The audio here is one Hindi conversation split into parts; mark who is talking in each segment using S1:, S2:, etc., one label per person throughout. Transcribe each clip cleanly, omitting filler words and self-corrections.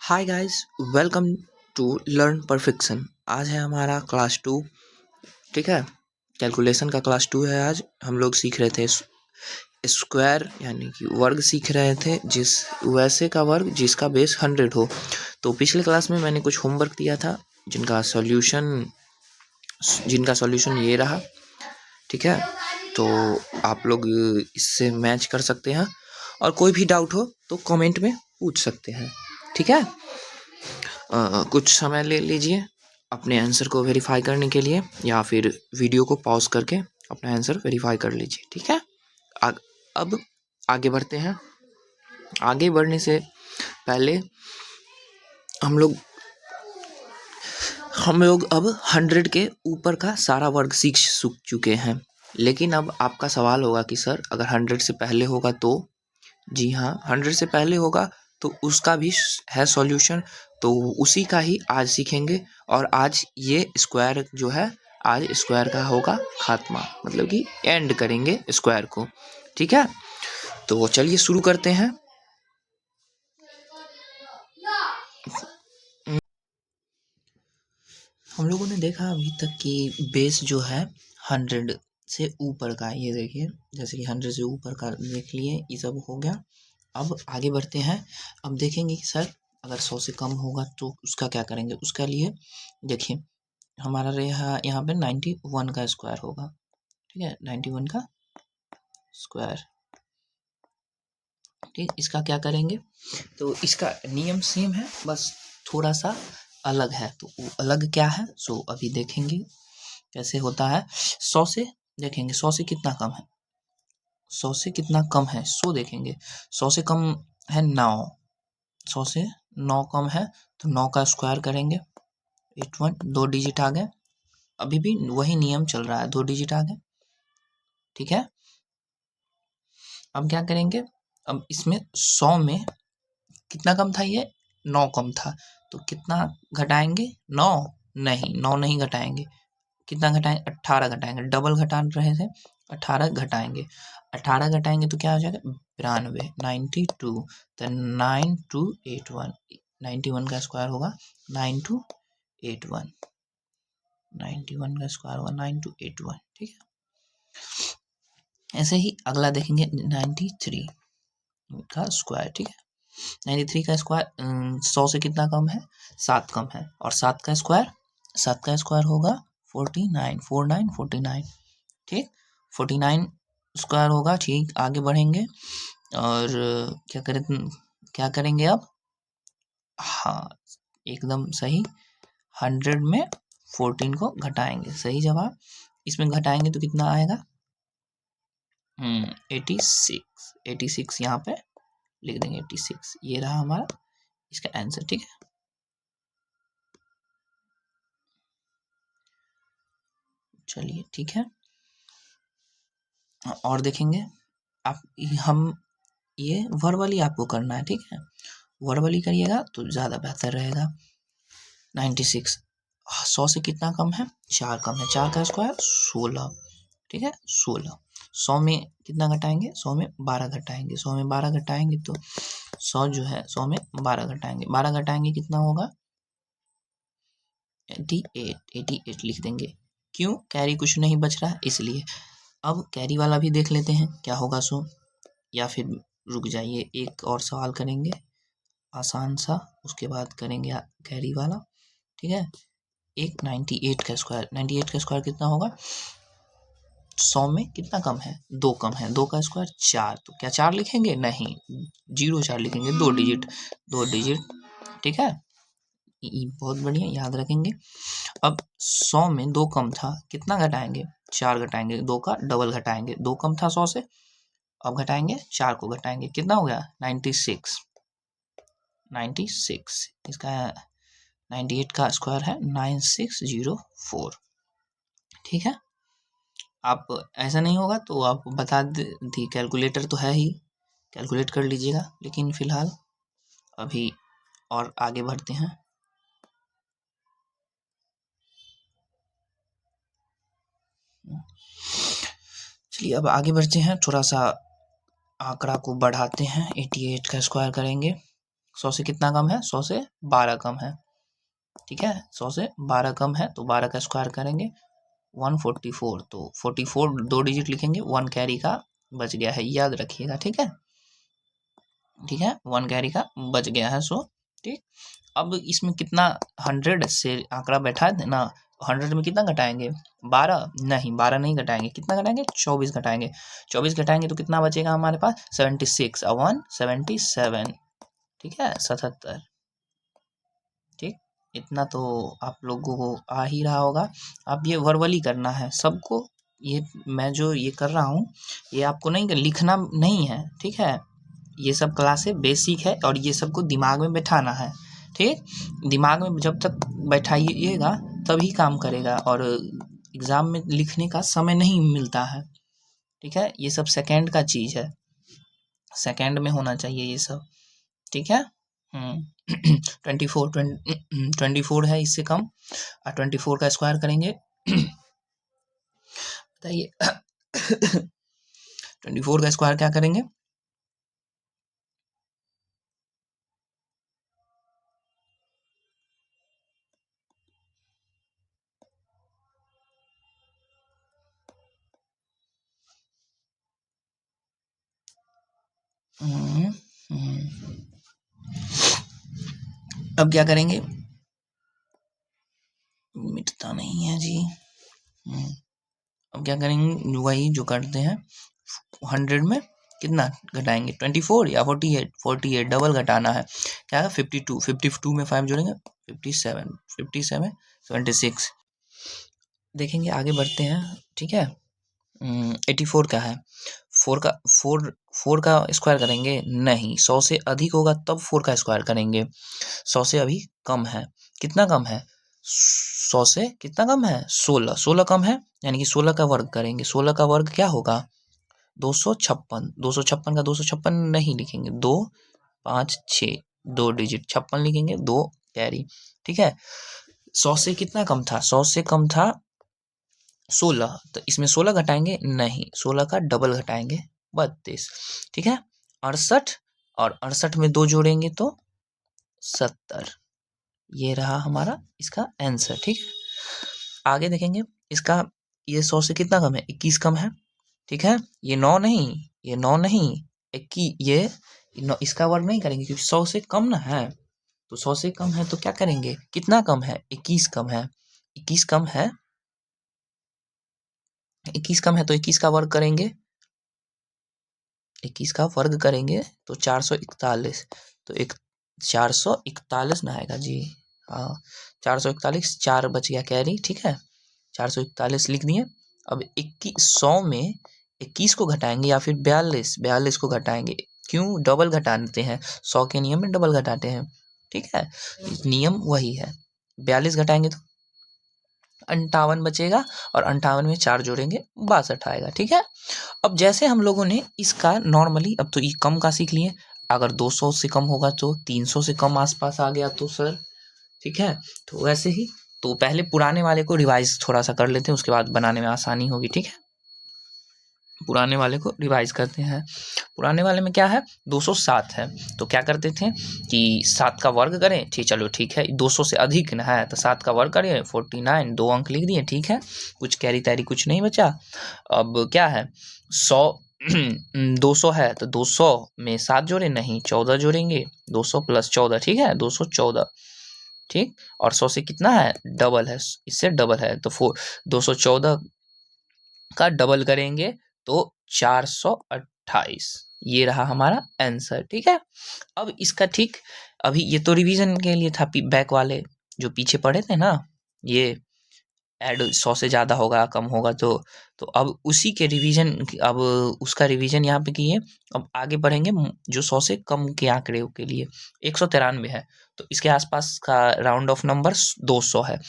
S1: Hi guys, welcome to learn perfection. आज है हमारा क्लास 2। ठीक है, कैलकुलेशन का क्लास 2 है। आज हम लोग सीख रहे थे स्क्वायर यानी कि वर्ग सीख रहे थे, जिस वैसे का वर्ग जिसका बेस 100 हो। तो पिछले क्लास में मैंने कुछ होमवर्क दिया था जिनका सॉल्यूशन ये रहा। ठीक है, तो आप लोग इससे मैच कर सकते हैं और कोई भी डाउट हो तो कमेंट में पूछ सकते हैं। ठीक है, कुछ समय ले लीजिए अपने आंसर को वेरीफाई करने के लिए, या फिर वीडियो को पॉज करके अपना आंसर वेरीफाई कर लीजिए। ठीक है, अब आगे बढ़ते हैं। आगे बढ़ने से पहले हम लोग अब 100 के ऊपर का सारा वर्ग सीख चुके हैं। लेकिन अब आपका सवाल होगा कि सर अगर 100 से पहले होगा तो? जी हाँ, 100 से पहले होगा तो उसका भी है सॉल्यूशन, तो उसी का ही आज सीखेंगे। और आज ये स्क्वायर जो है, आज स्क्वायर का होगा खात्मा, मतलब कि एंड करेंगे स्क्वायर को। ठीक है, तो चलिए शुरू करते हैं। हम लोगों ने देखा अभी तक कि बेस जो है 100 से ऊपर का, ये देखिए, जैसे कि 100 से ऊपर का देख लिए, ये सब हो गया। अब आगे बढ़ते हैं। अब देखेंगे कि सर अगर 100 से कम होगा तो उसका क्या करेंगे। उसका लिए देखिए, हमारा यहाँ पे 91 का स्क्वायर होगा। ठीक है, 91 का स्क्वायर। ठीक, इसका क्या करेंगे, तो इसका नियम सेम है, बस थोड़ा सा अलग है। तो वो अलग क्या है, सो अभी देखेंगे कैसे होता है। 100 से देखेंगे, 100 से कितना कम है, 100 से कितना कम है, 100 देखेंगे। 100 से कम है 9, 100 से 9 कम है, तो 9 का स्क्वायर करेंगे। 81, 2 डिजिट आ गए। अभी भी वही नियम चल रहा है, 2 डिजिट आ गए। ठीक है, अब क्या करेंगे, अब इसमें 100 में कितना कम था, ये 9 कम था, तो कितना घटाएंगे, 9 नहीं, 9 नहीं घटाएंगे। कितना घटाएंगे, 18 घटाएंगे। डबल घटा रहे थे, 18 घटाएंगे। 18 घटाएंगे तो क्या हो जाएगा, 92, 92। तो 9281, 91 का स्क्वायर होगा 9281, 91 का स्क्वायर होगा 9281। ठीक है, ऐसे ही अगला देखेंगे 93 का स्क्वायर। ठीक है, 93 का स्क्वायर 100 से कितना कम है, 7 कम है, और 7 का स्क्वायर होगा 49, 49, 49। ठीक, 49 स्क्वायर होगा। ठीक, आगे बढ़ेंगे और क्या करेंगे अब, हाँ एकदम सही, 100 में 14 को घटाएंगे, सही जवाब। इसमें घटाएंगे तो कितना आएगा, 86, 86 यहाँ पे लिख देंगे, 86 ये रहा हमारा इसका आंसर। ठीक है, चलिए ठीक है, और देखेंगे आप, हम ये वर्बली आपको करना है। ठीक है, वर्बली करिएगा तो ज़्यादा बेहतर रहेगा। 96, 100 से कितना कम है, 4 कम है, 4 का स्क्वायर 16। ठीक है, 16। 100 में कितना घटाएंगे, 100 में 12 घटाएंगे, 100 में 12 घटाएंगे तो 100 जो है 100 में 12 घटाएंगे, 12 घटाएंगे कितना होगा, 88, 88 लिख देंगे। क्यों, कैरी कुछ नहीं बच रहा है इसलिए। अब कैरी वाला भी देख लेते हैं क्या होगा, सो या फिर रुक जाइए, एक और सवाल करेंगे आसान सा, उसके बाद करेंगे कैरी वाला। ठीक है, एक 98 का स्क्वायर, 98 का स्क्वायर कितना होगा, 100 में कितना कम है, 2 कम है, 2 का स्क्वायर 4। तो क्या 4 लिखेंगे, नहीं, 04 लिखेंगे, 2 डिजिट, 2 डिजिट। ठीक है, बहुत बढ़िया, याद रखेंगे। अब 100 में 2 कम था, कितना घटाएंगे, 4 घटाएंगे, 2 का डबल घटाएंगे, 2 कम था 100 से, अब घटाएंगे 4 को घटाएंगे, कितना हो गया 96, 96। इसका 98 का स्क्वायर है 9604। ठीक है, आप ऐसा नहीं होगा तो आप बता दी, कैलकुलेटर तो है ही, कैलकुलेट कर लीजिएगा। लेकिन फिलहाल अभी और आगे बढ़ते हैं। चलिए अब आगे बढ़ते हैं, थोड़ा सा आंकड़ा को बढ़ाते हैं। 88 का स्क्वायर करेंगे, 100 से कितना कम है, 100 से 12 कम है, ठीक है, 100 से 12 कम है तो 12 का स्क्वायर करेंगे 144, तो 44 2 डिजिट लिखेंगे, 1 कैरी का बच गया है, याद रखिएगा, ठीक है, ठीक है, 1 कैरी का बच गया है, सो ठीक। अब इसमें कितना 100 से आंकड़ा बैठा है ना, 100 में कितना घटाएंगे, 12 नहीं, 12 नहीं घटाएंगे, कितना घटाएंगे, 24 घटाएंगे, 24 घटाएंगे तो कितना बचेगा हमारे पास 76 177, ठीक है, 77, ठीक। इतना तो आप लोगों को आ ही रहा होगा। अब ये वर्बली करना है सबको, ये मैं जो ये कर रहा हूँ ये आपको नहीं लिखना नहीं है, ठीक है, ये सब क्लासेस बेसिक है और ये सबको दिमाग में बैठाना है, ठीक, दिमाग में जब तक बैठाइएगा तभी काम करेगा, और एग्ज़ाम में लिखने का समय नहीं मिलता है, ठीक है, ये सब सेकंड का चीज़ है, सेकंड में होना चाहिए ये सब, ठीक है। 24 है, इससे कम, और 24 का स्क्वायर करेंगे बताइए 24 का स्क्वायर क्या करेंगे, अब क्या करेंगे, मिटता नहीं है जी, अब क्या करेंगे, वही जो करते हैं 100 में कितना घटाएंगे 24 या 48, 48 डबल घटाना है, क्या है 52, 52 में 5 जोड़ेंगे 57, 57 76, देखेंगे आगे बढ़ते हैं, ठीक है। 84 का है, 4 का स्क्वायर करेंगे नहीं, 100 से अधिक होगा तब 4 का स्क्वायर करेंगे, 100 से अभी कम है, कितना कम है, 100 से कितना कम है, 16, 16 कम है, यानी कि 16 का वर्ग करेंगे, 16 का वर्ग क्या होगा 256, 256 का 256 नहीं लिखेंगे, 2 5 6 2 डिजिट 56 लिखेंगे, 2 कैरी, ठीक है। 100 से कितना कम था, 100 से कम था 16, तो इसमें 16 घटाएंगे नहीं, 16 का डबल घटाएंगे 32, ठीक है, 68, और 68 में 2 जोड़ेंगे तो 70, ये रहा हमारा इसका आंसर, ठीक है। आगे देखेंगे इसका, ये 100 से कितना कम है, 21 कम है, ठीक है, ये 9 नहीं, ये 9 नहीं, 21, ये इसका वर्ग नहीं करेंगे क्योंकि 100 से कम ना है, तो 100 से कम है तो क्या करेंगे, कितना कम है 21 कम है, 21 कम है, 21 कम है तो 21 का वर्ग करेंगे, 21 का वर्ग करेंगे तो 441, तो एक 441 ना आएगा जी, हाँ 441, 4 बच गया कैरी, ठीक है, 441 लिख दिए। अब 100 में 21 को घटाएंगे या फिर 42 को घटाएंगे, क्यों, डबल घटाते हैं, 100 के नियम में डबल घटाते हैं, ठीक है, नियम वही है, 42 घटाएंगे तो 58 बचेगा, और 58 में 4 जोड़ेंगे 62 आएगा, ठीक है। अब जैसे हम लोगों ने इसका नॉर्मली, अब तो ये कम का सीख लिए, अगर 200 से कम होगा तो 300 से कम आसपास आ गया तो सर, ठीक है, तो वैसे ही, तो पहले पुराने वाले को रिवाइज थोड़ा सा कर लेते हैं, उसके बाद बनाने में आसानी होगी, ठीक है, पुराने वाले को रिवाइज करते हैं। पुराने वाले में क्या है, 207 है, तो क्या करते थे कि 7 का वर्ग करें, ठीक, चलो ठीक है, 200 से अधिक ना है तो 7 का वर्ग करें 49, 2 अंक लिख दिए, ठीक है, कुछ कैरी तैरी कुछ नहीं बचा। अब क्या है 100 200 है तो 200 में 7 जोड़े नहीं, 14 जोड़ेंगे, 200 प्लस 14, ठीक है, 214, ठीक, और 100 से कितना है, डबल है, इससे डबल है, तो 214 का डबल करेंगे तो 428, ये रहा हमारा आंसर, ठीक है। अब इसका ठीक, अभी ये तो रिवीजन के लिए था, बैक वाले जो पीछे पढ़े थे ना, ये ऐड 100 से ज़्यादा होगा कम होगा तो अब उसी के रिवीजन, अब उसका रिवीजन यहाँ पे किए, अब आगे बढ़ेंगे जो 100 से कम के आंकड़े के लिए 193 है, तो इसके आसपास का राउंड ऑफ नंबर 200 है,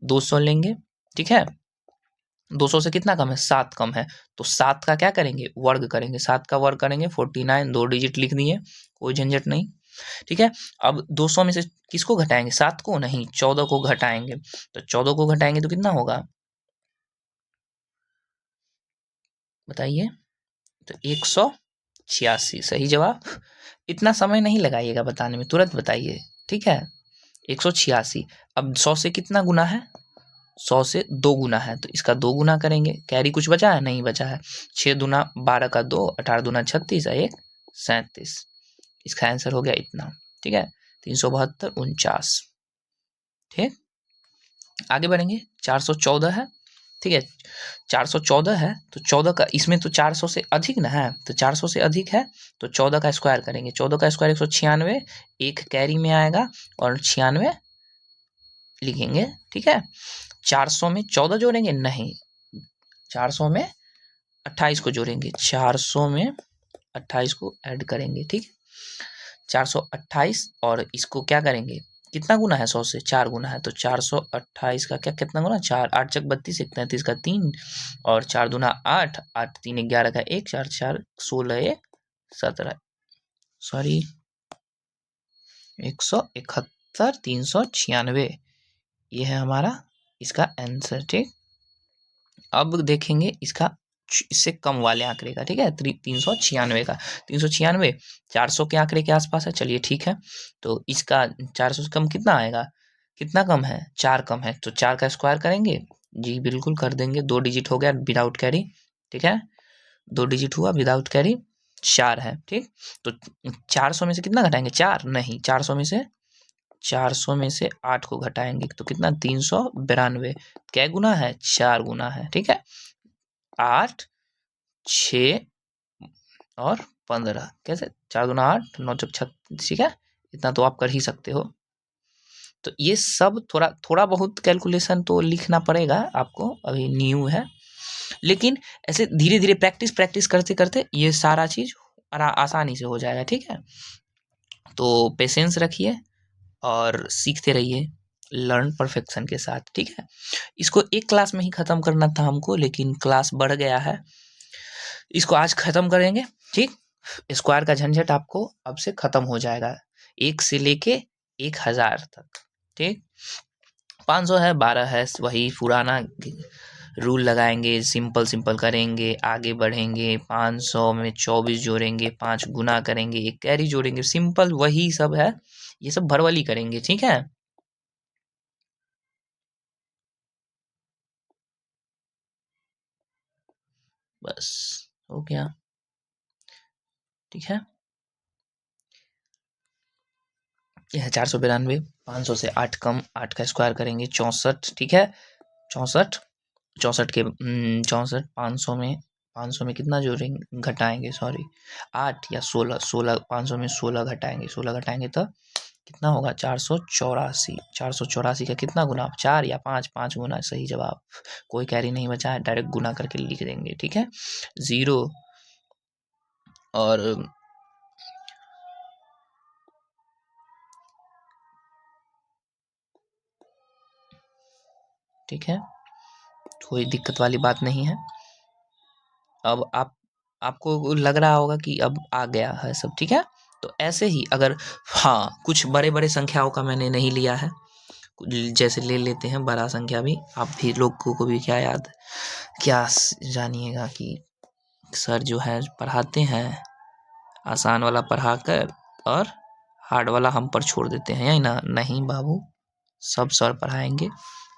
S1: 200 लेंगे, ठीक है, 200 से कितना कम है, 7 कम है, तो 7 का क्या करेंगे, वर्ग करेंगे, 7 का वर्ग करेंगे 49, 2 डिजिट लिख दिए, कोई झंझट नहीं, ठीक है। अब 200 में से किसको घटाएंगे, 7 को नहीं, 14 को घटाएंगे, तो 14 को घटाएंगे तो कितना होगा बताइए, तो 100, 86 सही जवाब। इतना समय नहीं लगाइएगा बताने में, तुरंत बताइए, ठीक है। 186। अब 100 से कितना गुना है? 100 से 2 गुना है, तो इसका 2 गुना करेंगे। कैरी कुछ बचा है? नहीं बचा है। 6 दूना 12 का 2, 18 दूना 36 और 1 37। इसका आंसर हो गया इतना, ठीक है। 372 49। ठीक, आगे बढ़ेंगे। 414 है, ठीक है। 414 है तो 14 का, इसमें तो 400 से अधिक ना है, तो 400 से अधिक है तो 14 का स्क्वायर करेंगे। 14 का स्क्वायर 196, एक कैरी में आएगा और 96 लिखेंगे, ठीक है। 400 में 14 जोड़ेंगे? नहीं, 400 में 28 को जोड़ेंगे। 400 में 28 को ऐड करेंगे, ठीक। 428 और इसको क्या करेंगे? कितना गुना है? 100 से 4 गुना है, तो 428 का क्या कितना गुना? 4, 8 चक 32, 1 33 का 3 और 4 दूना 8, 8 3 11 का 1, 4 4 16 1 17, सॉरी 171 396, ये है हमारा इसका आंसर, ठीक। अब देखेंगे इसका इससे कम वाले आंकड़े का, ठीक है। 396 का, 396 400 के आंकड़े के आसपास है, चलिए ठीक है। तो इसका 400 से कम कितना आएगा? कितना कम है? 4 कम है, तो 4 का स्क्वायर करेंगे। जी बिल्कुल कर देंगे। 2 डिजिट हो गया विदाउट कैरी, ठीक है। 2 डिजिट हुआ विदाउट कैरी, 4 है, ठीक। तो 400 में से कितना घटाएंगे? 4 नहीं, 400 में से 8 को घटाएंगे तो कितना? 392। क्या गुना है? 4 गुना है, ठीक है। 8 6 और 15, कैसे? 4 दूना 8, 9 चौक 36, ठीक है। इतना तो आप कर ही सकते हो। तो ये सब थोड़ा थोड़ा बहुत कैलकुलेशन तो लिखना पड़ेगा आपको, अभी न्यू है, लेकिन ऐसे धीरे धीरे प्रैक्टिस प्रैक्टिस करते करते ये सारा चीज आसानी से हो जाएगा, ठीक है। तो पेशेंस रखिए और सीखते रहिए लर्न परफेक्शन के साथ, ठीक है। इसको एक क्लास में ही ख़त्म करना था हमको, लेकिन क्लास बढ़ गया है, इसको आज ख़त्म करेंगे, ठीक। स्क्वायर का झंझट आपको अब से ख़त्म हो जाएगा, 1 से लेके 1000 तक, ठीक। 500 है, 12 है, वही पुराना रूल लगाएंगे, सिंपल सिंपल करेंगे, आगे बढ़ेंगे। 500 में 24 जोड़ेंगे, 5 गुना करेंगे, एक कैरी जोड़ेंगे, सिंपल वही सब है, ये सब भरवली करेंगे, ठीक है। बस हो गया, ठीक है। यह है 492, 500 से 8 कम, 8 का स्क्वायर करेंगे 64, ठीक है। 64 64 के 64 500 में कितना जोड़ेंगे? घटाएंगे, सॉरी 8 या 16, 16 500 में 16 घटाएंगे, 16 घटाएंगे तो कितना होगा? 484। 484 का कितना गुना? 4 या 5? 5 गुना सही जवाब। कोई कैरी नहीं बचा है, डायरेक्ट गुना करके लिख देंगे, ठीक है। 0 और ठीक है, कोई दिक्कत वाली बात नहीं है। अब आपको लग रहा होगा कि अब आ गया है सब, ठीक है। तो ऐसे ही अगर, हाँ, कुछ बड़े बड़े संख्याओं का मैंने नहीं लिया है, जैसे ले लेते हैं बड़ा संख्या भी, आप भी लोगों को भी क्या याद, क्या जानिएगा कि सर जो है पढ़ाते हैं आसान वाला पढ़ाकर और हार्ड वाला हम पर छोड़ देते हैं, या ना? नहीं बाबू, सब सर पढ़ाएंगे,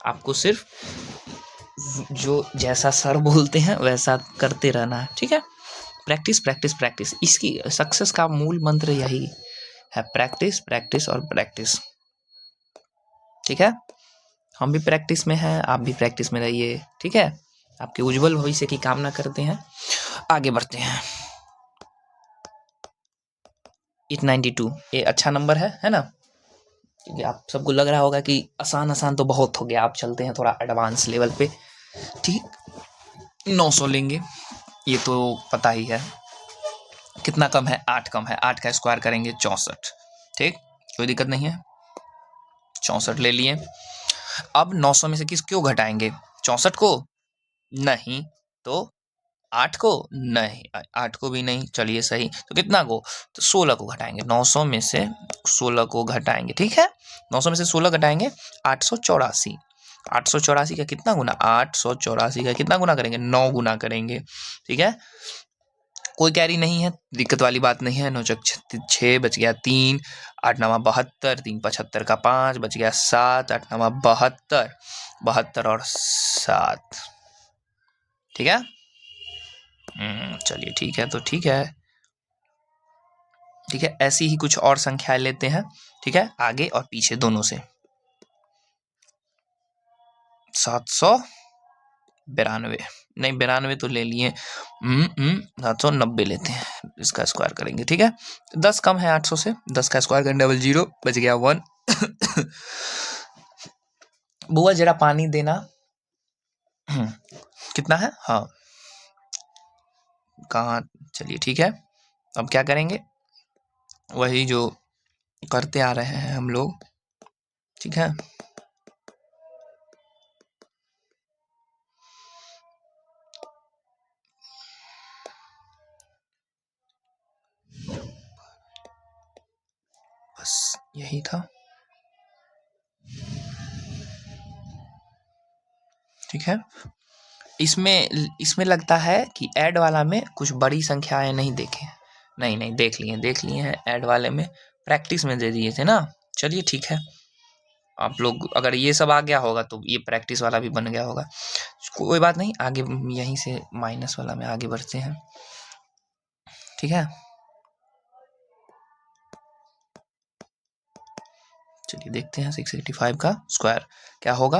S1: आपको सिर्फ जो जैसा सर बोलते हैं वैसा करते रहना है, ठीक है। प्रैक्टिस प्रैक्टिस प्रैक्टिस, इसकी सक्सेस का मूल मंत्र यही है, प्रैक्टिस प्रैक्टिस और प्रैक्टिस, ठीक है। हम भी प्रैक्टिस में हैं, आप भी प्रैक्टिस में रहिए, ठीक है। आपके उज्जवल भविष्य की कामना करते हैं, आगे बढ़ते हैं। 892 ये अच्छा नंबर है ना। क्योंकि आप सबको लग रहा होगा कि आसान आसान तो बहुत हो गया, आप चलते हैं थोड़ा एडवांस लेवल पे, ठीक। 900 लेंगे, ये तो पता ही है। कितना कम है? 8 कम है, 8 का स्क्वायर करेंगे 64, ठीक, कोई दिक्कत नहीं है। 64 ले लिए। अब 900 में से किस क्यों घटाएंगे? 64 को नहीं, तो 8 को नहीं, 8 को भी नहीं, चलिए सही, तो कितना को? तो 16 को घटाएंगे, 900 में से 16 को घटाएंगे, ठीक है। 900 में से 16 घटाएंगे, 884। 884 का कितना गुना? 884 का कितना गुना करेंगे? 9 गुना करेंगे, ठीक है। कोई कैरी नहीं है, दिक्कत वाली बात नहीं है। 9 चौक 6 बच गया 3, 8 नवा 72, 3 75 का 5 बच गया 7, 8 नवा 72, 72 और 7, ठीक है। चलिए ठीक है, तो ठीक है, ठीक है। ऐसी ही कुछ और संख्याएं लेते हैं, ठीक है, आगे और पीछे दोनों से। 792 नहीं, 92 तो ले लिए। 790 लेते हैं, इसका स्क्वायर करेंगे, ठीक है। 10 कम है 800 से, 10 का स्क्वायर करने 0, बच गया 1। बुआ जरा पानी देना। कितना है? हाँ, कहाँ? चलिए ठीक है, अब क्या करेंगे, वही जो करते आ रहे हैं हम लोग, ठीक है। बस यही था, ठीक है। इसमें लगता है कि ऐड वाला में कुछ बड़ी संख्याएं नहीं देखे, नहीं नहीं देख लिए हैं ऐड वाले में, प्रैक्टिस में दे दिए थे ना। चलिए ठीक है, आप लोग अगर ये सब आ गया होगा तो ये प्रैक्टिस वाला भी बन गया होगा, कोई बात नहीं। आगे यहीं से माइनस वाला में आगे बढ़ते हैं, ठीक है। चलिए देखते हैं 685 का स्क्वायर क्या होगा।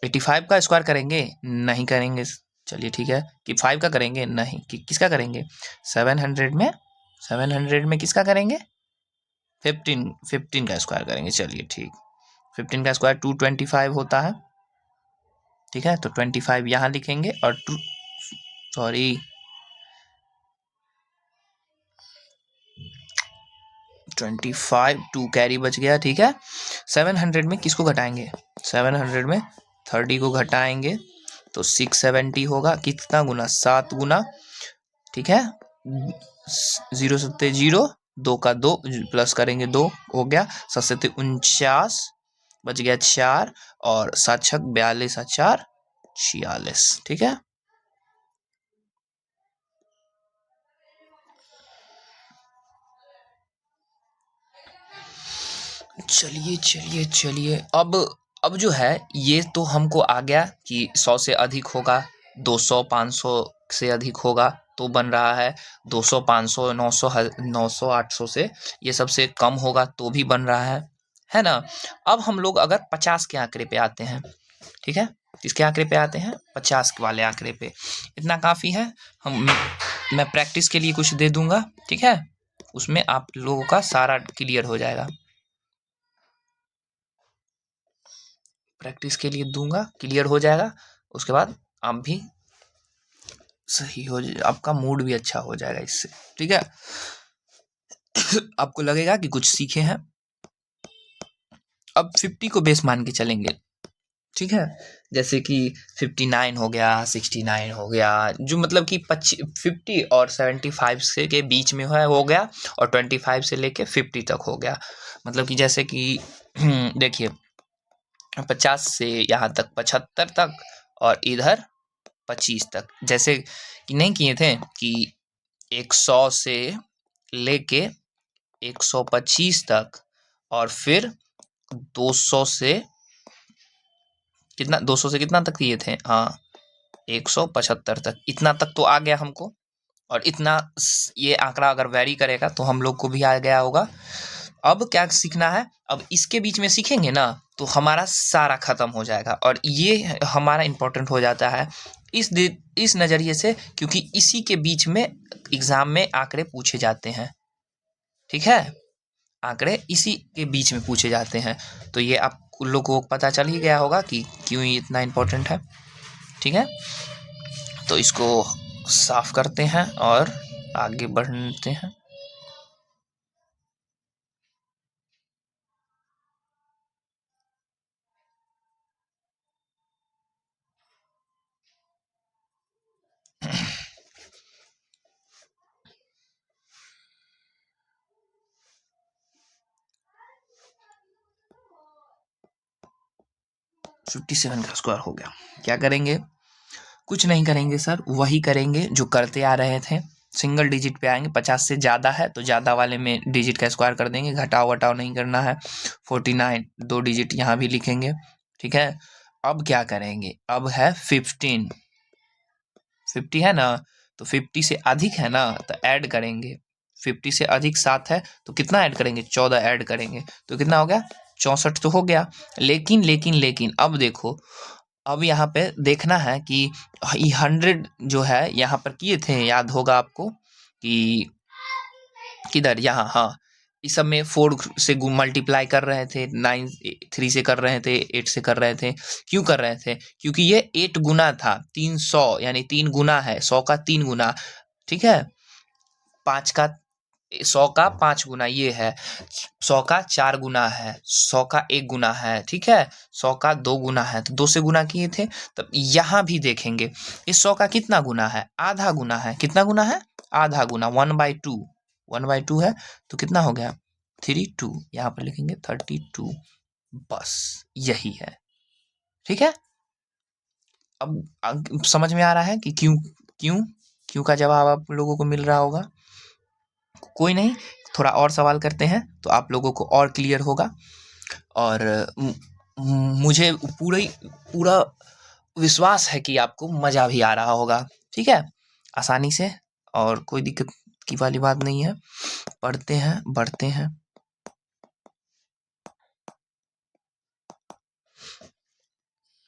S1: 85 का स्क्वायर करेंगे? नहीं करेंगे। चलिए ठीक है, कि 5 का करेंगे? नहीं। कि किसका करेंगे? 700 में किसका करेंगे? 15 का स्क्वायर करेंगे। चलिए ठीक, 15 का स्क्वायर 225 होता है, ठीक है। तो 25 यहाँ लिखेंगे और 25 2 कैरी बच गया, ठीक है। 700 में किसको घटाएंगे? 700 में 30 को घटाएंगे तो 670 होगा। कितना गुना? 7 गुना, ठीक है। 0 सत्ते 0, 2 का 2 प्लस करेंगे 2 हो गया, 7 सत्ते 49, बच गया 4, और 7 छक 42 और 4 46, ठीक है। चलिए चलिए चलिए, अब जो है ये तो हमको आ गया कि 100 से अधिक होगा, 200 500 से अधिक होगा तो बन रहा है, 200 500 900 900 800 से ये सबसे कम होगा तो भी बन रहा है ना। अब हम लोग अगर 50 के आंकड़े पे आते हैं, ठीक है, किसके आंकड़े पे आते हैं? 50 वाले आंकड़े पे। इतना काफ़ी है, मैं प्रैक्टिस के लिए कुछ दे दूंगा, ठीक है, उसमें आप लोगों का सारा क्लियर हो जाएगा। प्रैक्टिस के लिए दूंगा, क्लियर हो जाएगा, उसके बाद आप भी सही हो जाए, आपका मूड भी अच्छा हो जाएगा इससे, ठीक है। आपको लगेगा कि कुछ सीखे हैं। अब 50 को बेस मान के चलेंगे, ठीक है। जैसे कि 59 हो गया, 69 हो गया, जो मतलब कि 50 और 75 से के बीच में हो गया, और 25 से लेके 50 तक हो गया। मतलब कि जैसे कि देखिए 50 से यहाँ तक 75 तक, और इधर 25 तक, जैसे कि नहीं किए थे कि 100 से लेके 125 तक, और फिर 200 से कितना, 200 से कितना तक किए थे? हाँ, 175 तक, इतना तक तो आ गया हमको। और इतना ये आंकड़ा अगर वैरी करेगा तो हम लोग को भी आ गया होगा। अब क्या सीखना है? अब इसके बीच में सीखेंगे ना तो हमारा सारा खत्म हो जाएगा, और ये हमारा इम्पोर्टेंट हो जाता है इस नज़रिए से, क्योंकि इसी के बीच में एग्जाम में आंकड़े पूछे जाते हैं, ठीक है। आंकड़े इसी के बीच में पूछे जाते हैं, तो ये आप लोगों को पता चल ही गया होगा कि क्यों ये इतना इम्पोर्टेंट है, ठीक है। तो इसको साफ करते हैं और आगे बढ़ते हैं। फिफ्टी 57 का स्क्वायर हो गया। क्या करेंगे? कुछ नहीं करेंगे सर, वही करेंगे जो करते आ रहे थे, सिंगल डिजिट पे आएंगे। 50 से ज़्यादा है तो ज़्यादा वाले में डिजिट का स्क्वायर कर देंगे, घटाव वटाव नहीं करना है। 49 2 डिजिट यहाँ भी लिखेंगे, ठीक है। अब क्या करेंगे, अब है 15, 50 है ना, तो 50 से अधिक है ना तो ऐड करेंगे। 50 से अधिक 7 है तो कितना ऐड करेंगे, 14 ऐड करेंगे, तो कितना हो गया, 64 तो हो गया। लेकिन लेकिन लेकिन अब देखो, अब यहाँ पे देखना है कि 100 जो है यहाँ पर किए थे, याद होगा आपको कि किधर, यहाँ, हाँ, इस सब में 4 से मल्टीप्लाई कर रहे थे, 9 3 से कर रहे थे, 8 से कर रहे थे। क्यों कर रहे थे, क्योंकि ये 8 गुना था, 300 यानी 3 गुना है, 100 का 3 गुना, ठीक है। 5 का 100 का 5 गुना ये है, 100 का 4 गुना है, 100 का 1 गुना है, ठीक है। 100 का 2 गुना है, तो 2 से गुना किए थे। तब यहाँ भी देखेंगे इस 100 का कितना गुना है, आधा गुना है, कितना गुना है, आधा गुना, 1/2, 1/2 है, तो कितना हो गया, 32, यहाँ पर लिखेंगे 32, बस यही है, ठीक है। अब समझ में आ रहा है कि क्यों क्यों क्यों का जवाब आप लोगों को मिल रहा होगा। कोई नहीं, थोड़ा और सवाल करते हैं तो आप लोगों को और क्लियर होगा। और मुझे पूरा विश्वास है कि आपको मज़ा भी आ रहा होगा, ठीक है, आसानी से, और कोई दिक्कत की वाली बात नहीं है। पढ़ते हैं, बढ़ते हैं।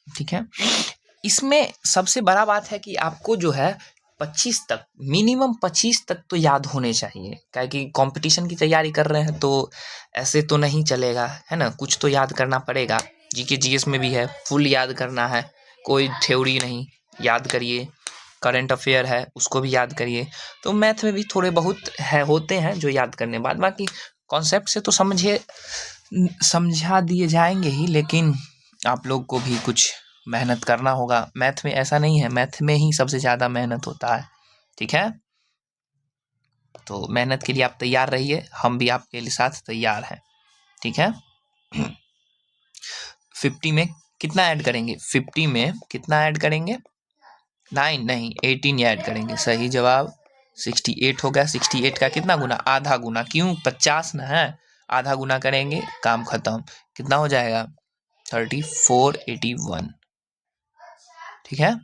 S1: ठीक है, इसमें सबसे बड़ा बात है कि आपको जो है 25 तक, मिनिमम 25 तक तो याद होने चाहिए, क्या कि कंपटीशन की तैयारी कर रहे हैं तो ऐसे तो नहीं चलेगा, है ना, कुछ तो याद करना पड़ेगा। जीके जीएस में भी है, फुल याद करना है, कोई थ्योरी नहीं, याद करिए। करंट अफेयर है उसको भी याद करिए। तो मैथ में भी थोड़े बहुत है, होते हैं जो याद करने, बाद बाकी कॉन्सेप्ट से तो समझा दिए जाएंगे ही, लेकिन आप लोग को भी कुछ मेहनत करना होगा। मैथ में ऐसा नहीं है, मैथ में ही सबसे ज़्यादा मेहनत होता है, ठीक है। तो मेहनत के लिए आप तैयार रहिए, हम भी आपके लिए साथ तैयार हैं, ठीक है। 50 में कितना ऐड करेंगे, 50 में कितना ऐड करेंगे, 9 नहीं 18 ऐड करेंगे, सही जवाब 68 हो गया। 68 का कितना गुना, आधा गुना, क्यों 50 ना है, आधा गुना करेंगे, काम खत्म, कितना हो जाएगा 3481, ठीक है।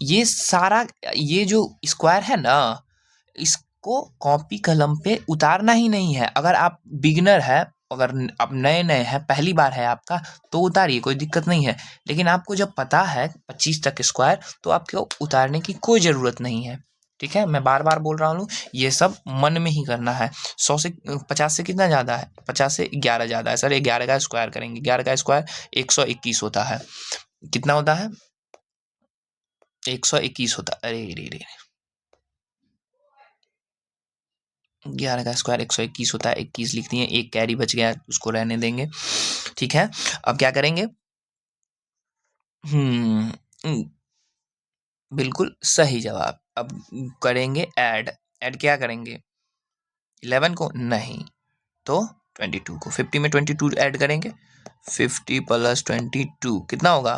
S1: ये सारा, ये जो स्क्वायर है ना, इसको कॉपी कलम पे उतारना ही नहीं है। अगर आप बिगिनर है, अगर आप नए नए हैं, पहली बार है आपका, तो उतारिए, कोई दिक्कत नहीं है। लेकिन आपको जब पता है 25 तक स्क्वायर, तो आपको उतारने की कोई ज़रूरत नहीं है, ठीक है। मैं बार बार बोल रहा हूँ, ये सब मन में ही करना है। 100 से 50 से कितना ज़्यादा है, 50 से 11 ज़्यादा है, सर 11 का स्क्वायर करेंगे, 11 का स्क्वायर 121 होता है, कितना होता है, 121 होता है, अरे रे रे, 11 का स्क्वायर 121 होता है, 21 लिख दिए, एक कैरी बच गया, उसको रहने देंगे, ठीक है। अब क्या करेंगे, हम्म, बिल्कुल सही जवाब। अब करेंगे ऐड, ऐड क्या करेंगे, 11 को नहीं, तो 22 को, 50 में 22 ऐड करेंगे, 50 + 22 कितना होगा,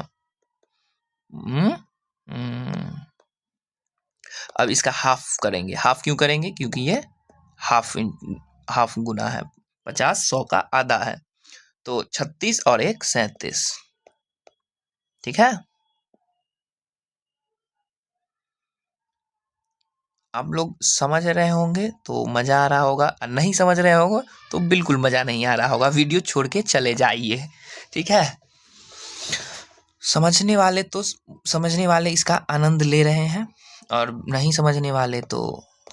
S1: हम्म हम्म, अब इसका हाफ करेंगे। हाफ क्यों करेंगे, क्योंकि ये हाफ हाफ गुना है, 50 100 का आधा है, तो 36 और 1 37, ठीक है। आप लोग समझ रहे होंगे तो मज़ा आ रहा होगा, और नहीं समझ रहे होंगे तो बिल्कुल मज़ा नहीं आ रहा होगा, वीडियो छोड़ के चले जाइए, ठीक है। समझने वाले तो समझने वाले इसका आनंद ले रहे हैं, और नहीं समझने वाले तो